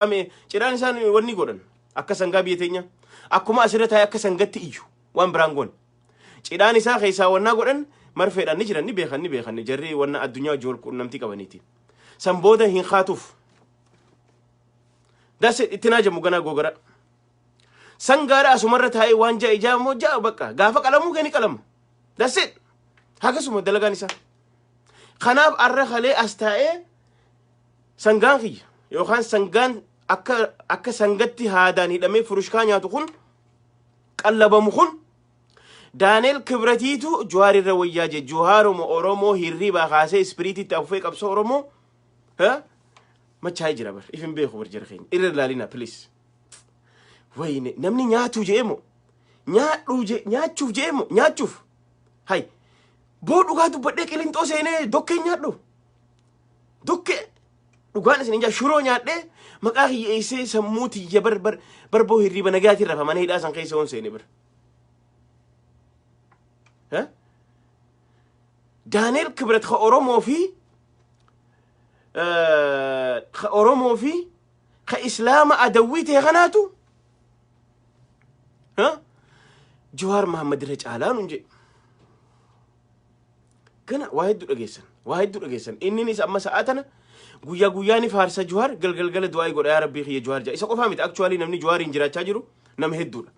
ame cidaan isaan wanni godhan akka sangaa biyya teenya akkuma asirra taa'ee akka sangatti iyyu waan biraan goon cidaan isaa keessaa wannaa godhan marfeedhaan ni jiran ni beekan jarri wanna addunyaa jool qunnamtii qabaniiti san booda hin khaatuuf das ittinaa jamu ganaa gogara sangaadha asumarra taa'ee waan ja'a ijaa moo ja'a bakka gaafa qalamuu keni qalama das hagasuma dalagaan isaa kanaaf arra khalee as taa'ee sangaan kiyya yookaan sangaan akka sangatti haadaan hidhamee furushkaa nyaatu kun qallabamu kun Daaneel Kibratiitu Jawaarira wayyaa je Jawaaruma Oromoo hirriba kaasee ispiriititti afufee qabsoo Oromoo machaa jira bar ifin beeku bar jira keenya irra laalina please wayne namni nyaatu jeemo nyaadhu je nyaachuuf jeemo nyaachuuf hay boo dhugaa dubbadhee qilintoo seenee dokkee nyaadhu dokkee dhugaan isin inja shuroo nyaadhee maqaa hiyyeessee sammuuti ya barboo hirriba nagaati rafa mana hidhaa san keessa on seenee bar Daaneel Kibrat Oromoo fi Islaama adawwii ta'e kanaatu Jawaar Mahammad irra caalaa nun jedhe kana waa hedduu dhageessan inninis amma sa'aatana guyyaa guyyaani faarsa Jawaar galgalgala du'aa godha yaa rabbii kiyya Jawaar jaa isa qofaa miti actually namni Jawaariin jiraachaa jiru nama hedduudha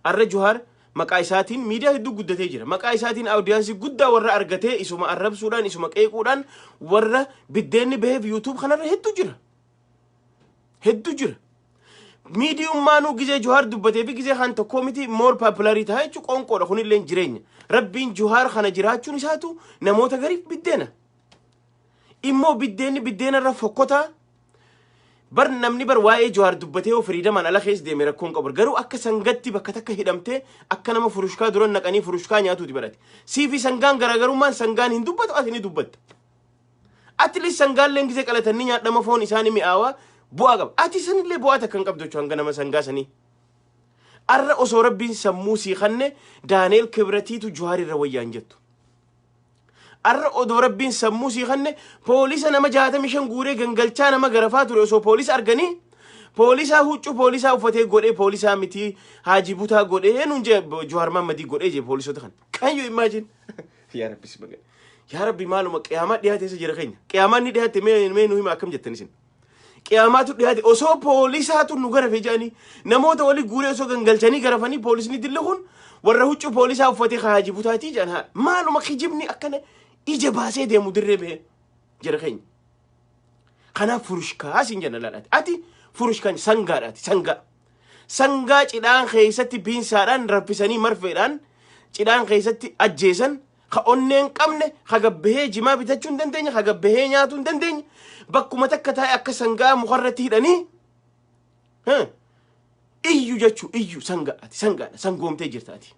arra Jawaar maqaa isaatiin miidiyaa hedduu guddatee jira maqaa isaatiin audiyansii guddaa warra argatee isuma arrabsuudhaan isuma qeequudhaan warra biddeenni baheef YouTube kanarra hedduu jira miidiyummaanuu gizee Jawaar dubbatee fi gizee kan tokkoo miti more popularity haa jechuun qoonqoodha kunillee jireenya rabbiin Jawaar kana jiraachuun isaatu namoota gariif biddeena immoo biddeenarra fokkotaa bar namni bar waa'ee Jawaar dubbatee firiidamaan ala keessa deeme rakkoon qabu garuu akka sangatti bakka takka hidhamtee akka nama furushkaa duran naqanii furushkaa nyaatuuti barate siifi sangaan garaagarummaan sangaan hin dubbatu ati ni dubbatta at least sangaalleen gisee qalatanii nyaadhama foon isaanii mi'aawaa bu'aa qaba ati sanillee bu'aa takka hin qabdu hanga nama sangaa sanii arra osoo rabbiin sammuu sii kanne Daaneel Kibratiitu Jawaar irra wayyaan jettu arra odoo rabbiin sammuu sii kanne poolisa nama 65 guuree gangalchaa nama garafaa ture osoo poolisa arganii poolisaa huccuu poolisaa uffatee godhee poolisaa miti Haaji Butaa godhee nun je Jawaar Mahammadii godhee je poolisota kan you imagine yaa rabbi sibaga yaa rabbi maaluma qiyaamaa dhiyaatee isa jira keenya qiyaamaan ni dhiyaate mee nu hima akkam jettan isin qiyaamaatu dhiyaate osoo poolisaatu nu garafe jedhanii namoota wali guuree osoo gangalchanii garafanii poolisni dillahun warra huccuu poolisaa uffatee Haaji Butaatii jedhan maaluma kijibni akkana ije baasee deemu dirree bee jira keenya kanaaf furushkaa siin jenna laalaati ati furushkaan sangaadhaati sangaa cidhaan keessatti biinsaadhaan raffisanii marfeedhaan cidhaan keessatti ajjeesan ka onneen qabne ka gabbahee jimaa bitachuu hin dandeenye ka gabbahee nyaatuu hin dandeenye bakkuma takka taa'e akka sangaa mukarratti hidhanii iyyu jechuu iyyu sangaadha sangoomtee jirtaati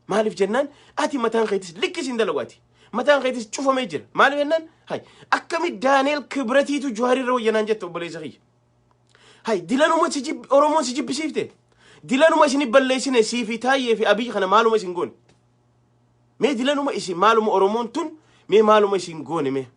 maaliif jennaan ati mataan keetis likkisiin dalagaati mataan keetis cufamee jira maaliif jennaan hay akkami Daaneel Kibratiitu Jawaar irra wayyanaan jette obboleessa kiyya hay dilanuma Oromoon si jibbisiifte dilanuma isin balleessine siifi taayyee fi Abiy kana maaluma isin goone mee dilanuma isin maaluma Oromoon tun mee maaluma isin goone mee